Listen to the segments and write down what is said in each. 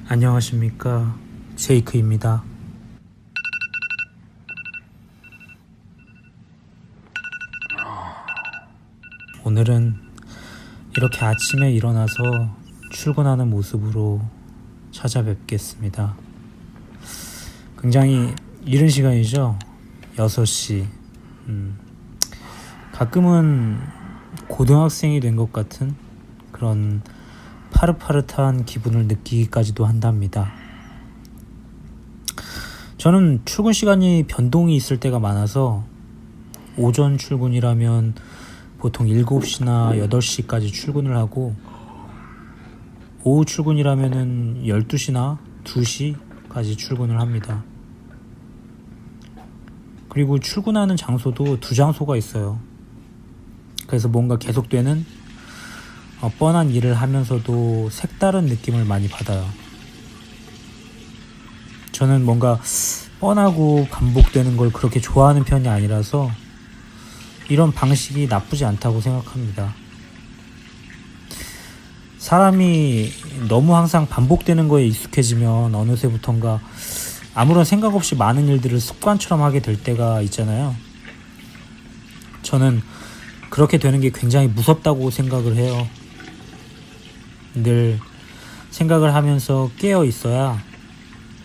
안녕하십니까, 제이크입니다. 오늘은 이렇게 아침에 일어나서 출근하는 모습으로 찾아뵙겠습니다. 굉장히 이른 시간이죠. 6시. 가끔은 고등학생이 된 것 같은 그런 파릇파릇한 기분을 느끼기까지도 한답니다. 저는 출근 시간이 변동이 있을 때가 많아서 오전 출근이라면 보통 7시나 8시까지 출근을 하고, 오후 출근이라면 12시나 2시까지 출근을 합니다. 그리고 출근하는 장소도 2장소가 있어요. 그래서 뭔가 계속되는 뻔한 일을 하면서도 색다른 느낌을 많이 받아요. 저는 뭔가 뻔하고 반복되는 걸 그렇게 좋아하는 편이 아니라서 이런 방식이 나쁘지 않다고 생각합니다. 사람이 너무 항상 반복되는 거에 익숙해지면 어느새부턴가 아무런 생각 없이 많은 일들을 습관처럼 하게 될 때가 있잖아요. 저는 그렇게 되는 게 굉장히 무섭다고 생각을 해요. 늘 생각을 하면서 깨어 있어야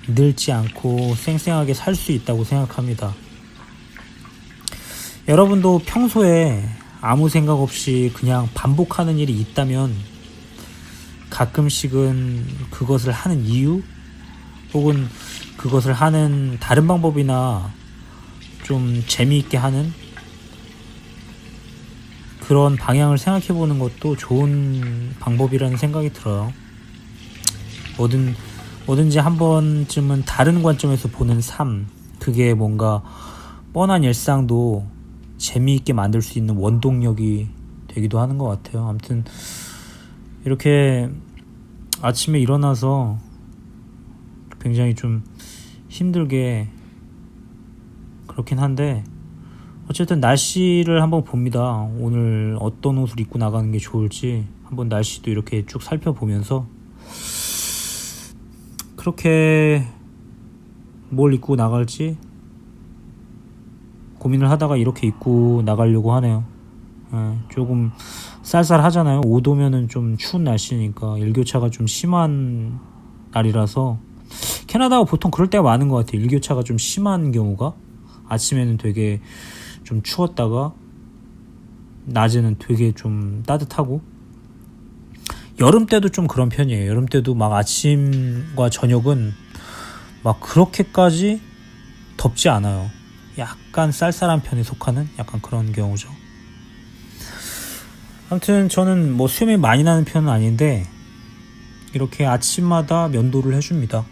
늙지 않고 쌩쌩하게 살 수 있다고 생각합니다. 여러분도 평소에 아무 생각 없이 그냥 반복하는 일이 있다면 가끔씩은 그것을 하는 이유 혹은 그것을 하는 다른 방법이나 좀 재미있게 하는 그런 방향을 생각해보는 것도 좋은 방법이라는 생각이 들어요. 뭐든지 한 번쯤은 다른 관점에서 보는 삶, 그게 뭔가 뻔한 일상도 재미있게 만들 수 있는 원동력이 되기도 하는 것 같아요. 아무튼 이렇게 아침에 일어나서 굉장히 좀 힘들게 그렇긴 한데, 어쨌든 날씨를 한번 봅니다. 오늘 어떤 옷을 입고 나가는 게 좋을지 한번 날씨도 이렇게 쭉 살펴보면서 그렇게 뭘 입고 나갈지 고민을 하다가 이렇게 입고 나가려고 하네요. 조금 쌀쌀하잖아요. 5도면은 좀 추운 날씨니까 일교차가 좀 심한 날이라서, 캐나다가 보통 그럴 때가 많은 것 같아요. 일교차가 좀 심한 경우가, 아침에는 되게 좀 추웠다가 낮에는 되게 좀 따뜻하고, 여름 때도 좀 그런 편이에요. 여름 때도 막 아침과 저녁은 막 그렇게까지 덥지 않아요. 약간 쌀쌀한 편에 속하는 약간 그런 경우죠. 아무튼 저는 뭐 수염이 많이 나는 편은 아닌데 이렇게 아침마다 면도를 해줍니다.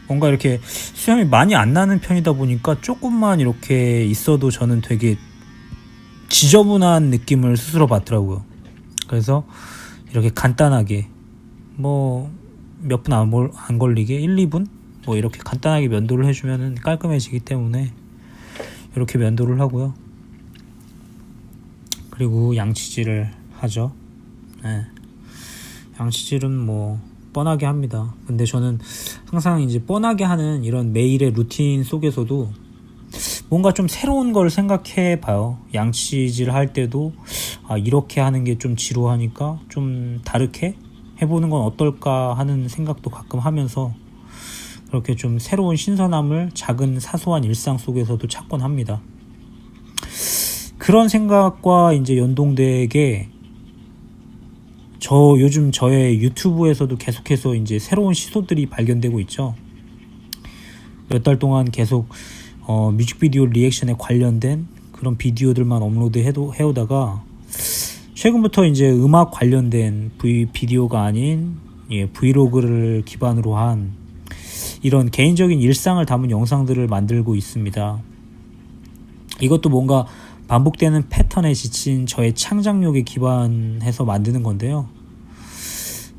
뭔가 이렇게 수염이 많이 안 나는 편이다 보니까 조금만 이렇게 있어도 저는 되게 지저분한 느낌을 스스로 받더라고요. 그래서 이렇게 간단하게 뭐 몇 분 안 걸리게 1, 2분 뭐 이렇게 간단하게 면도를 해주면 깔끔해지기 때문에 이렇게 면도를 하고요. 그리고 양치질을 하죠. 양치질은 뭐 뻔하게 합니다. 근데 저는 항상 이제 뻔하게 하는 이런 매일의 루틴 속에서도 뭔가 좀 새로운 걸 생각해 봐요. 양치질 할 때도 이렇게 하는 게 좀 지루하니까 좀 다르게 해보는 건 어떨까 하는 생각도 가끔 하면서 그렇게 좀 새로운 신선함을 작은 사소한 일상 속에서도 찾곤 합니다. 그런 생각과 이제 연동되게 요즘 저의 유튜브에서도 계속해서 이제 새로운 시도들이 발견되고 있죠. 몇 달 동안 계속 뮤직비디오 리액션에 관련된 그런 비디오들만 업로드 해오다가 최근부터 이제 음악 관련된 비디오가 아닌 브이로그를 기반으로 한 이런 개인적인 일상을 담은 영상들을 만들고 있습니다. 이것도 뭔가 반복되는 패턴에 지친 저의 창작력에 기반해서 만드는 건데요.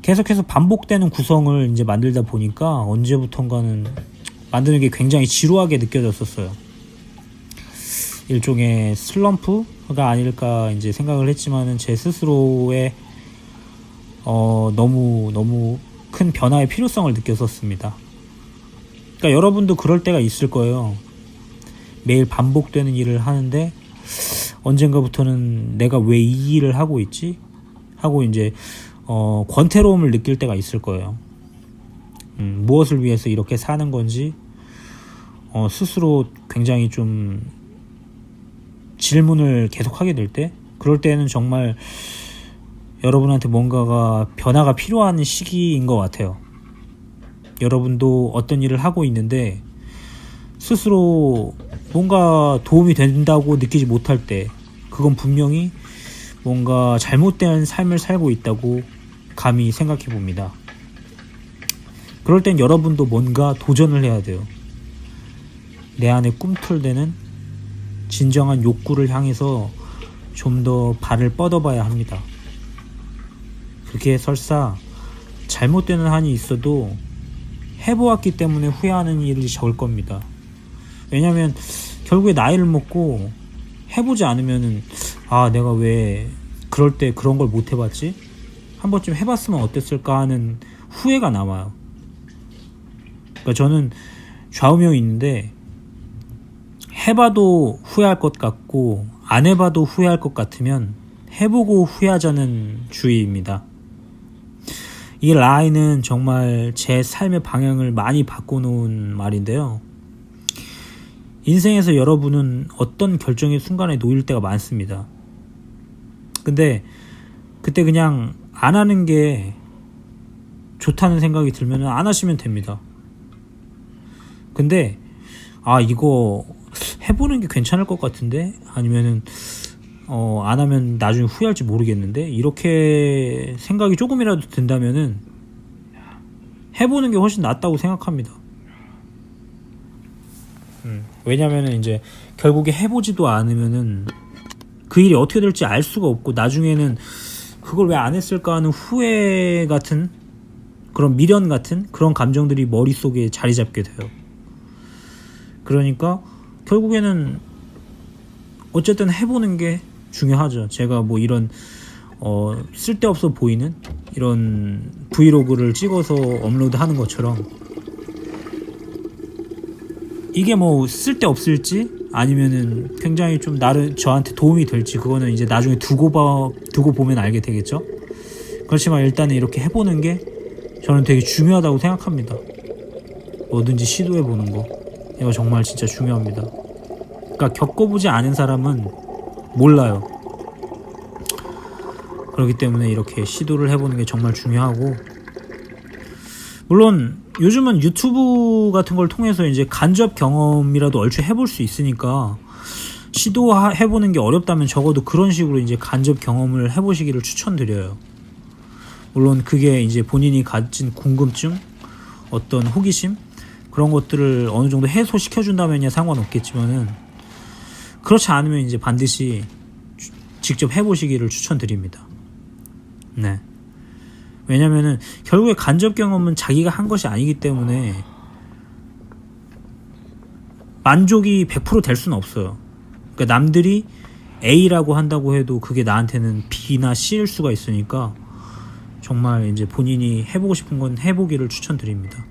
계속해서 반복되는 구성을 이제 만들다 보니까 언제부턴가는 만드는 게 굉장히 지루하게 느껴졌었어요. 일종의 슬럼프가 아닐까 이제 생각을 했지만은 제 스스로의 너무 큰 변화의 필요성을 느꼈었습니다. 그러니까 여러분도 그럴 때가 있을 거예요. 매일 반복되는 일을 하는데 언젠가부터는 내가 왜 이 일을 하고 있지? 하고 이제 권태로움을 느낄 때가 있을 거예요. 무엇을 위해서 이렇게 사는 건지 스스로 굉장히 좀 질문을 계속하게 될 때, 그럴 때는 정말 여러분한테 뭔가가 변화가 필요한 시기인 것 같아요. 여러분도 어떤 일을 하고 있는데 스스로 뭔가 도움이 된다고 느끼지 못할 때, 그건 분명히 뭔가 잘못된 삶을 살고 있다고 감히 생각해 봅니다. 그럴 땐 여러분도 뭔가 도전을 해야 돼요. 내 안에 꿈틀대는 진정한 욕구를 향해서 좀 더 발을 뻗어봐야 합니다. 그게 설사 잘못되는 한이 있어도 해보았기 때문에 후회하는 일이 적을 겁니다. 왜냐면 결국에 나이를 먹고 해보지 않으면은 내가 왜 그럴 때 그런 걸 못 해봤지? 한 번쯤 해봤으면 어땠을까 하는 후회가 남아요. 그러니까 저는 좌우명이 있는데, 해봐도 후회할 것 같고 안 해봐도 후회할 것 같으면 해보고 후회하자는 주의입니다. 이 라인은 정말 제 삶의 방향을 많이 바꿔놓은 말인데요. 인생에서 여러분은 어떤 결정의 순간에 놓일 때가 많습니다. 근데 그때 그냥 안 하는 게 좋다는 생각이 들면 안 하시면 됩니다. 근데 이거 해보는 게 괜찮을 것 같은데, 아니면은 안 하면 나중에 후회할지 모르겠는데, 이렇게 생각이 조금이라도 든다면은 해보는 게 훨씬 낫다고 생각합니다. 왜냐면은 이제 결국에 해보지도 않으면은 그 일이 어떻게 될지 알 수가 없고, 나중에는 그걸 왜 안 했을까 하는 후회 같은, 그런 미련 같은 그런 감정들이 머릿속에 자리 잡게 돼요. 그러니까 결국에는 어쨌든 해보는 게 중요하죠. 제가 뭐 이런 쓸데없어 보이는 이런 브이로그를 찍어서 업로드하는 것처럼, 이게 뭐 쓸데없을지 아니면은 굉장히 좀 저한테 도움이 될지, 그거는 이제 나중에 두고 보면 알게 되겠죠. 그렇지만 일단은 이렇게 해보는 게 저는 되게 중요하다고 생각합니다. 뭐든지 시도해보는 거, 이거 정말 진짜 중요합니다. 그러니까 겪어보지 않은 사람은 몰라요. 그렇기 때문에 이렇게 시도를 해보는 게 정말 중요하고, 물론 요즘은 유튜브 같은 걸 통해서 이제 간접 경험이라도 얼추 해볼 수 있으니까, 시도해보는 게 어렵다면 적어도 그런 식으로 이제 간접 경험을 해보시기를 추천드려요. 물론 그게 이제 본인이 가진 궁금증, 어떤 호기심, 그런 것들을 어느 정도 해소시켜준다면야 상관없겠지만은, 그렇지 않으면 이제 반드시 직접 해보시기를 추천드립니다. 네. 왜냐면은 결국에 간접 경험은 자기가 한 것이 아니기 때문에 만족이 100% 될 수는 없어요. 그러니까 남들이 A라고 한다고 해도 그게 나한테는 B나 C일 수가 있으니까, 정말 이제 본인이 해보고 싶은 건 해보기를 추천드립니다.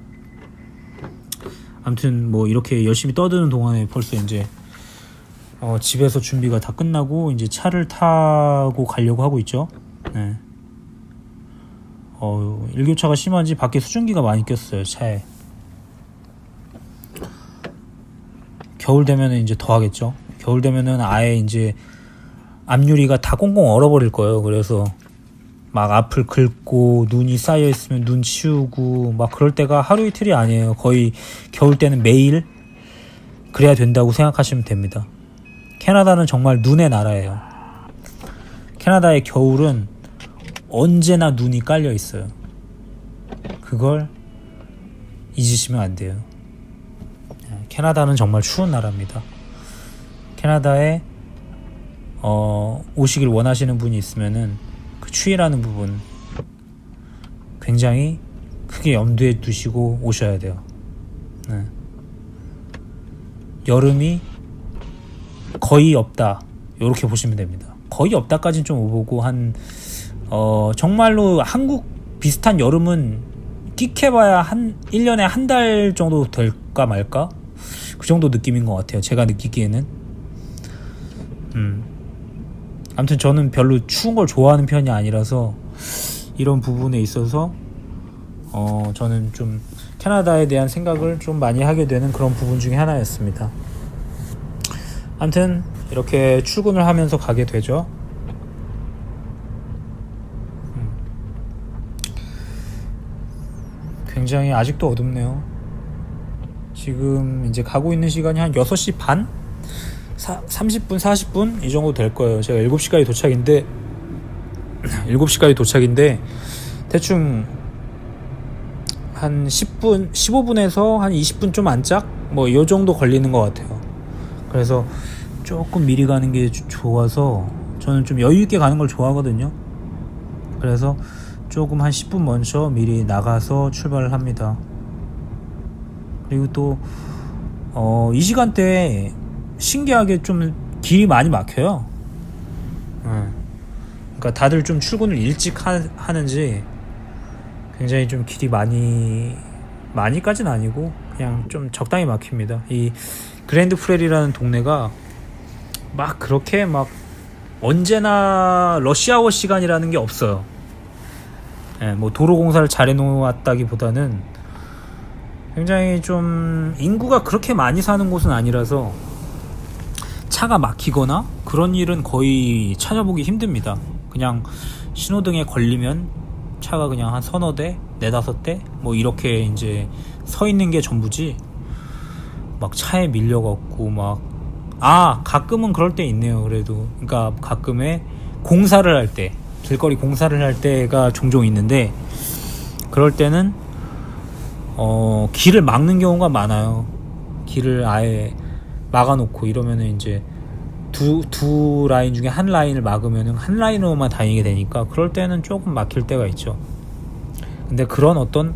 아무튼 뭐 이렇게 열심히 떠드는 동안에 벌써 이제 집에서 준비가 다 끝나고 이제 차를 타고 가려고 하고 있죠. 네. 일교차가 심한지 밖에 수증기가 많이 꼈어요, 차에. 겨울 되면은 이제 더 하겠죠. 겨울 되면은 아예 이제 앞유리가 다 꽁꽁 얼어버릴 거예요. 그래서 막 앞을 긁고, 눈이 쌓여 있으면 눈 치우고, 막 그럴 때가 하루 이틀이 아니에요. 거의 겨울 때는 매일 그래야 된다고 생각하시면 됩니다. 캐나다는 정말 눈의 나라예요. 캐나다의 겨울은 언제나 눈이 깔려 있어요. 그걸 잊으시면 안 돼요. 캐나다는 정말 추운 나라입니다. 캐나다에 오시길 원하시는 분이 있으면은 그 추위라는 부분 굉장히 크게 염두에 두시고 오셔야 돼요. 네. 여름이 거의 없다, 이렇게 보시면 됩니다. 거의 없다까지는 좀 오보고, 한 정말로 한국 비슷한 여름은 띡해봐야 1년에 한 달 정도 될까 말까? 그 정도 느낌인 것 같아요. 제가 느끼기에는. 아무튼 저는 별로 추운 걸 좋아하는 편이 아니라서 이런 부분에 있어서 저는 좀 캐나다에 대한 생각을 좀 많이 하게 되는 그런 부분 중에 하나였습니다. 아무튼 이렇게 출근을 하면서 가게 되죠. 굉장히 아직도 어둡네요. 지금 이제 가고 있는 시간이 한 6시 반? 30분, 40분? 이 정도 될 거예요. 제가 7시까지 도착인데 7시까지 도착인데 대충 한 10분, 15분에서 한 20분 좀 안짝? 뭐 이 정도 걸리는 것 같아요. 그래서 조금 미리 가는 게 좋아서 저는 좀 여유 있게 가는 걸 좋아하거든요. 그래서 조금 한 10분 먼저 미리 나가서 출발을 합니다. 그리고 또 이 시간대에 신기하게 좀 길이 많이 막혀요. 그러니까 다들 좀 출근을 일찍 하는지 굉장히 좀 길이 많이까지는 아니고 그냥 좀 적당히 막힙니다. 이 그랜드 프레리라는 동네가 막 그렇게 막 언제나 러시아워 시간이라는 게 없어요. 뭐 도로 공사를 잘 해놓았다기보다는 굉장히 좀 인구가 그렇게 많이 사는 곳은 아니라서 차가 막히거나 그런 일은 거의 찾아보기 힘듭니다. 그냥 신호등에 걸리면 차가 그냥 한 서너 대, 네다섯 대 뭐 이렇게 이제 서 있는 게 전부지 막 차에 밀려갖고 가끔은 그럴 때 있네요. 그래도 그러니까 가끔에 공사를 할 때, 길거리 공사를 할 때가 종종 있는데 그럴 때는 길을 막는 경우가 많아요. 길을 아예 막아놓고 이러면은 이제 두 라인 중에 한 라인을 막으면은 한 라인으로만 다니게 되니까 그럴 때는 조금 막힐 때가 있죠. 근데 그런 어떤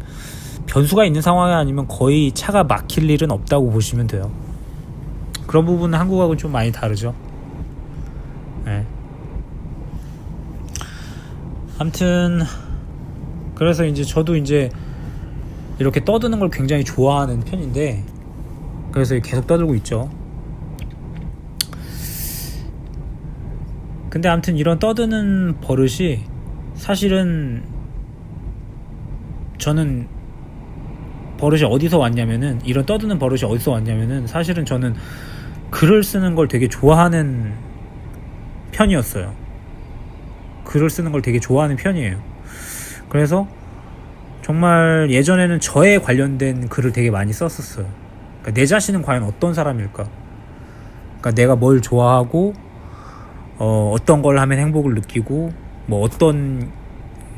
변수가 있는 상황이 아니면 거의 차가 막힐 일은 없다고 보시면 돼요. 그런 부분은 한국하고는 좀 많이 다르죠. 네. 아무튼 그래서 이제 저도 이제 이렇게 떠드는 걸 굉장히 좋아하는 편인데 그래서 계속 떠들고 있죠. 근데 아무튼 이런 떠드는 버릇이 사실은 저는 버릇이 어디서 왔냐면은 이런 떠드는 버릇이 어디서 왔냐면은 사실은 저는 글을 쓰는 걸 되게 좋아하는 편이었어요. 글을 쓰는 걸 되게 좋아하는 편이에요. 그래서 정말 예전에는 저에 관련된 글을 되게 많이 썼었어요. 그러니까 내 자신은 과연 어떤 사람일까? 그러니까 내가 뭘 좋아하고 어떤 걸 하면 행복을 느끼고 뭐 어떤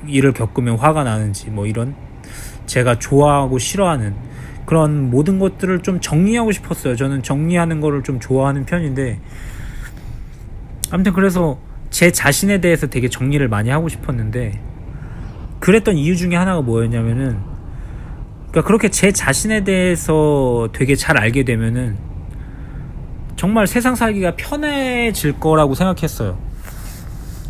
일을 겪으면 화가 나는지 뭐 이런 제가 좋아하고 싫어하는 그런 모든 것들을 좀 정리하고 싶었어요. 저는 정리하는 거를 좀 좋아하는 편인데 아무튼 그래서 제 자신에 대해서 되게 정리를 많이 하고 싶었는데 그랬던 이유 중에 하나가 뭐였냐면은 그러니까 그렇게 제 자신에 대해서 되게 잘 알게 되면은 정말 세상 살기가 편해질 거라고 생각했어요.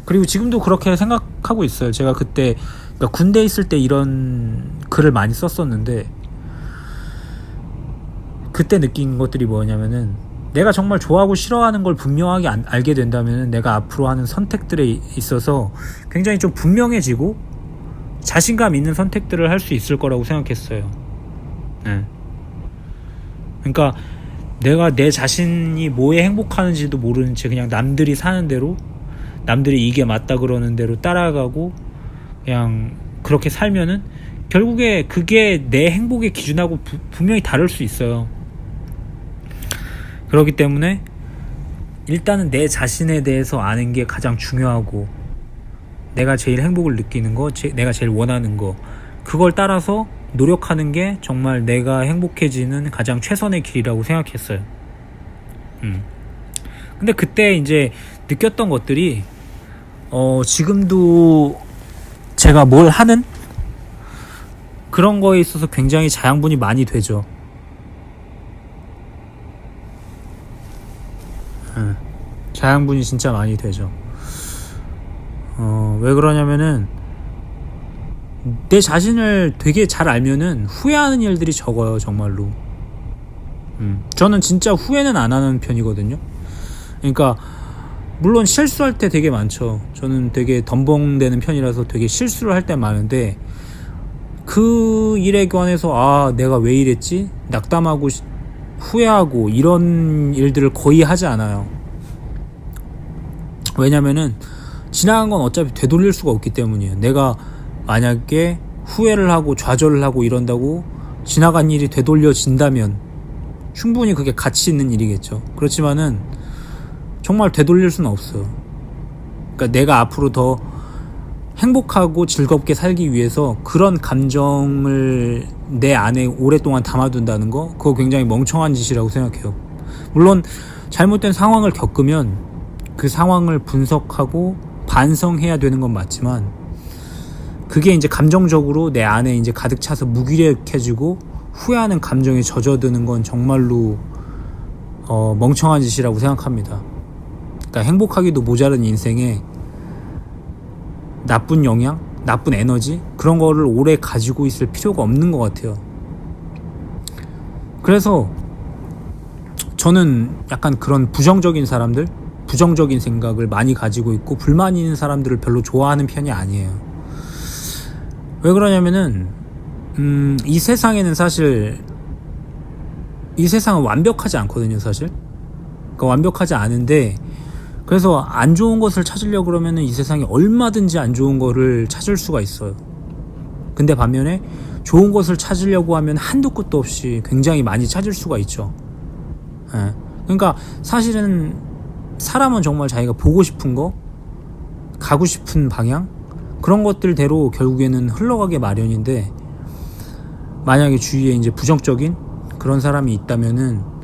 그리고 지금도 그렇게 생각하고 있어요. 제가 그때 그러니까 군대에 있을 때 이런 글을 많이 썼었는데 그때 느낀 것들이 뭐냐면은 내가 정말 좋아하고 싫어하는 걸 분명하게 알게 된다면은 내가 앞으로 하는 선택들에 있어서 굉장히 좀 분명해지고 자신감 있는 선택들을 할 수 있을 거라고 생각했어요. 네. 그러니까 내가 내 자신이 뭐에 행복하는지도 모르는 채 그냥 남들이 사는 대로 남들이 이게 맞다 그러는 대로 따라가고 그냥 그렇게 살면은 결국에 그게 내 행복의 기준하고 분명히 다를 수 있어요. 그렇기 때문에 일단은 내 자신에 대해서 아는 게 가장 중요하고 내가 제일 행복을 느끼는 거, 내가 제일 원하는 거 그걸 따라서 노력하는 게 정말 내가 행복해지는 가장 최선의 길이라고 생각했어요. 근데 그때 이제 느꼈던 것들이 지금도 제가 뭘 하는 그런 거에 있어서 굉장히 자양분이 많이 되죠. 자양분이 진짜 많이 되죠. 왜 그러냐면은 내 자신을 되게 잘 알면은 후회하는 일들이 적어요, 정말로. 저는 진짜 후회는 안 하는 편이거든요. 그러니까 물론 실수할 때 되게 많죠. 저는 되게 덤벙대는 편이라서 되게 실수를 할 때 많은데, 그 일에 관해서 내가 왜 이랬지? 낙담하고 후회하고 이런 일들을 거의 하지 않아요. 왜냐면은 지나간 건 어차피 되돌릴 수가 없기 때문이에요. 내가 만약에 후회를 하고 좌절을 하고 이런다고 지나간 일이 되돌려진다면 충분히 그게 가치 있는 일이겠죠. 그렇지만은 정말 되돌릴 수는 없어요. 그러니까 내가 앞으로 더 행복하고 즐겁게 살기 위해서 그런 감정을 내 안에 오랫동안 담아둔다는 거, 그거 굉장히 멍청한 짓이라고 생각해요. 물론 잘못된 상황을 겪으면 그 상황을 분석하고 반성해야 되는 건 맞지만, 그게 이제 감정적으로 내 안에 이제 가득 차서 무기력해지고 후회하는 감정에 젖어드는 건 정말로 멍청한 짓이라고 생각합니다. 그러니까 행복하기도 모자른 인생에 나쁜 영향, 나쁜 에너지, 그런 거를 오래 가지고 있을 필요가 없는 것 같아요. 그래서 저는 약간 그런 부정적인 사람들, 부정적인 생각을 많이 가지고 있고 불만 있는 사람들을 별로 좋아하는 편이 아니에요. 왜 그러냐면은 이 세상에는 사실, 이 세상은 완벽하지 않거든요, 사실. 그러니까 완벽하지 않은데, 그래서 안 좋은 것을 찾으려고 그러면은 이 세상에 얼마든지 안 좋은 거를 찾을 수가 있어요. 근데 반면에 좋은 것을 찾으려고 하면 한도 끝도 없이 굉장히 많이 찾을 수가 있죠. 그러니까 사실은 사람은 정말 자기가 보고 싶은 거, 가고 싶은 방향, 그런 것들대로 결국에는 흘러가게 마련인데, 만약에 주위에 이제 부정적인 그런 사람이 있다면은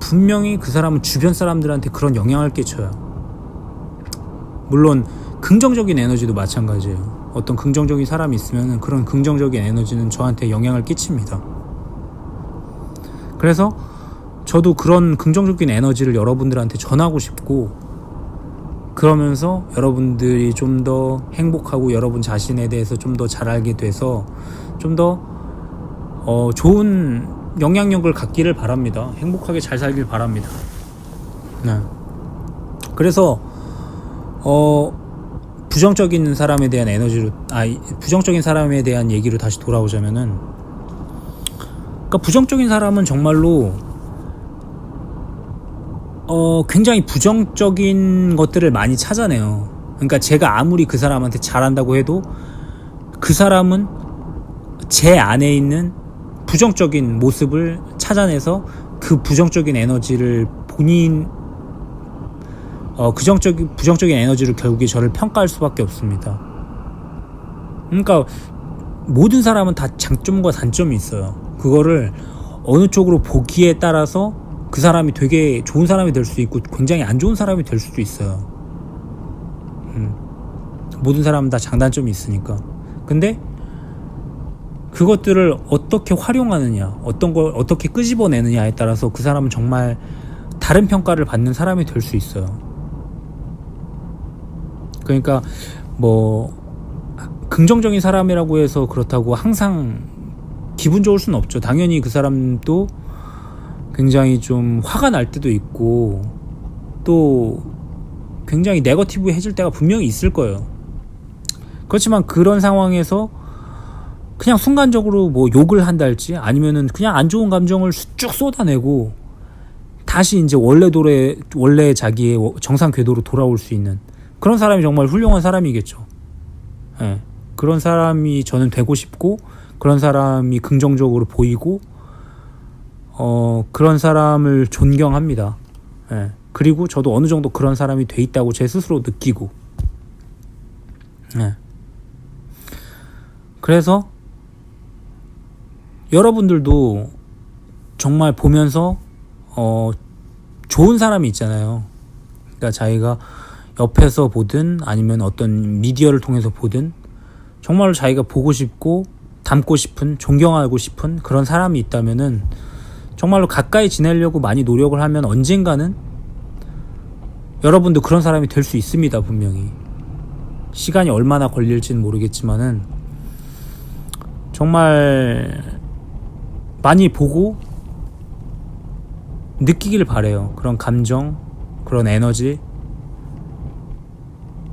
분명히 그 사람은 주변 사람들한테 그런 영향을 끼쳐요. 물론 긍정적인 에너지도 마찬가지예요. 어떤 긍정적인 사람이 있으면 그런 긍정적인 에너지는 저한테 영향을 끼칩니다. 그래서 저도 그런 긍정적인 에너지를 여러분들한테 전하고 싶고, 그러면서 여러분들이 좀 더 행복하고 여러분 자신에 대해서 좀 더 잘 알게 돼서 좀 더 좋은 영향력을 갖기를 바랍니다. 행복하게 잘 살길 바랍니다. 네. 그래서 부정적인 사람에 대한 에너지로, 부정적인 사람에 대한 얘기로 다시 돌아오자면은, 그러니까 부정적인 사람은 정말로 굉장히 부정적인 것들을 많이 찾아내요. 그러니까 제가 아무리 그 사람한테 잘한다고 해도 그 사람은 제 안에 있는 부정적인 모습을 찾아내서 그 부정적인 에너지를 부정적인 에너지로 결국에 저를 평가할 수밖에 없습니다. 그러니까 모든 사람은 다 장점과 단점이 있어요. 그거를 어느 쪽으로 보기에 따라서 그 사람이 되게 좋은 사람이 될 수도 있고 굉장히 안 좋은 사람이 될 수도 있어요. 모든 사람은 다 장단점이 있으니까. 근데 그것들을 어떻게 활용하느냐, 어떤 걸 어떻게 끄집어내느냐에 따라서 그 사람은 정말 다른 평가를 받는 사람이 될 수 있어요. 그러니까 뭐 긍정적인 사람이라고 해서 그렇다고 항상 기분 좋을 수는 없죠. 당연히 그 사람도 굉장히 좀 화가 날 때도 있고 또 굉장히 네거티브해질 때가 분명히 있을 거예요. 그렇지만 그런 상황에서 그냥 순간적으로 뭐 욕을 한달지 아니면은 그냥 안 좋은 감정을 쭉 쏟아내고 다시 이제 원래 자기의 정상 궤도로 돌아올 수 있는 그런 사람이 정말 훌륭한 사람이겠죠. 예. 그런 사람이 저는 되고 싶고, 그런 사람이 긍정적으로 보이고, 그런 사람을 존경합니다. 예. 그리고 저도 어느 정도 그런 사람이 돼 있다고 제 스스로 느끼고. 예. 그래서 여러분들도 정말 보면서 좋은 사람이 있잖아요. 그러니까 자기가 옆에서 보든 아니면 어떤 미디어를 통해서 보든 정말로 자기가 보고 싶고 닮고 싶은, 존경하고 싶은 그런 사람이 있다면은 정말로 가까이 지내려고 많이 노력을 하면 언젠가는 여러분도 그런 사람이 될 수 있습니다. 분명히 시간이 얼마나 걸릴지는 모르겠지만은 정말 많이 보고 느끼길 바래요. 그런 감정, 그런 에너지,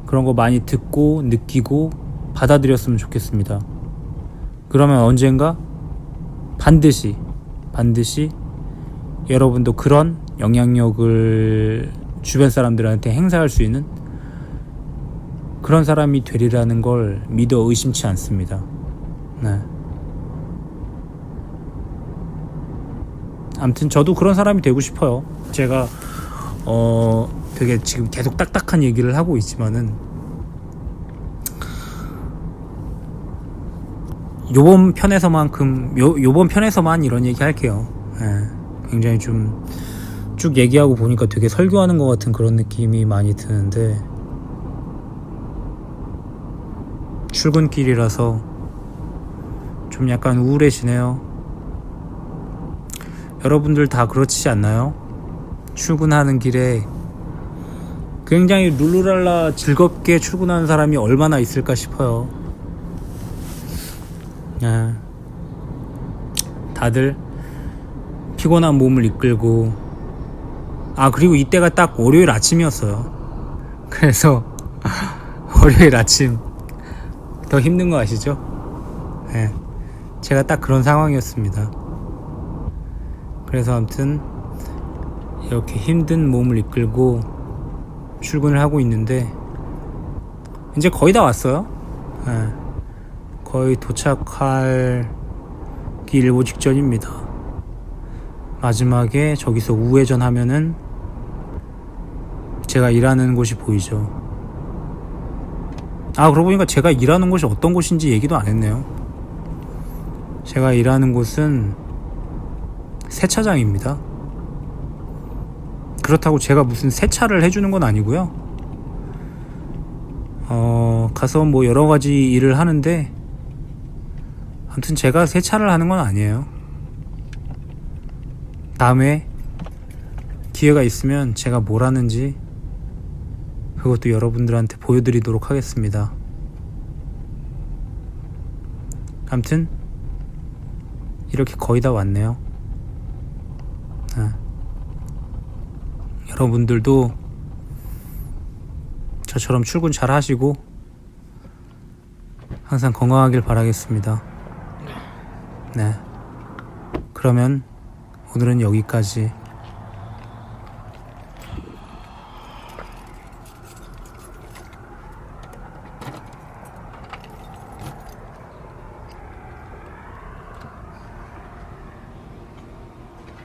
그런 거 많이 듣고 느끼고 받아들였으면 좋겠습니다. 그러면 언젠가 반드시 여러분도 그런 영향력을 주변 사람들한테 행사할 수 있는 그런 사람이 되리라는 걸 믿어 의심치 않습니다. 네. 아무튼 저도 그런 사람이 되고 싶어요. 제가 되게 지금 계속 딱딱한 얘기를 하고 있지만은 요번 편에서만 이런 얘기 할게요. 예, 굉장히 좀 쭉 얘기하고 보니까 되게 설교하는 것 같은 그런 느낌이 많이 드는데 출근길이라서 좀 약간 우울해지네요. 여러분들 다 그렇지 않나요? 출근하는 길에 굉장히 룰루랄라 즐겁게 출근하는 사람이 얼마나 있을까 싶어요. 다들 피곤한 몸을 이끌고 그리고 이때가 딱 월요일 아침이었어요. 그래서 월요일 아침 더 힘든 거 아시죠? 네, 제가 딱 그런 상황이었습니다. 그래서 아무튼 이렇게 힘든 몸을 이끌고 출근을 하고 있는데 이제 거의 다 왔어요. 네, 거의 도착하기 일보 직전입니다. 마지막에 저기서 우회전 하면은 제가 일하는 곳이 보이죠. 그러고 보니까 제가 일하는 곳이 어떤 곳인지 얘기도 안 했네요. 제가 일하는 곳은 세차장입니다. 그렇다고 제가 무슨 세차를 해주는 건 아니고요. 가서 뭐 여러 가지 일을 하는데 아무튼 제가 세차를 하는 건 아니에요. 다음에 기회가 있으면 제가 뭘 하는지 그것도 여러분들한테 보여드리도록 하겠습니다. 아무튼 이렇게 거의 다 왔네요. 여러분들도 저처럼 출근 잘 하시고 항상 건강하길 바라겠습니다. 네. 그러면 오늘은 여기까지.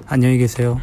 안녕히 계세요.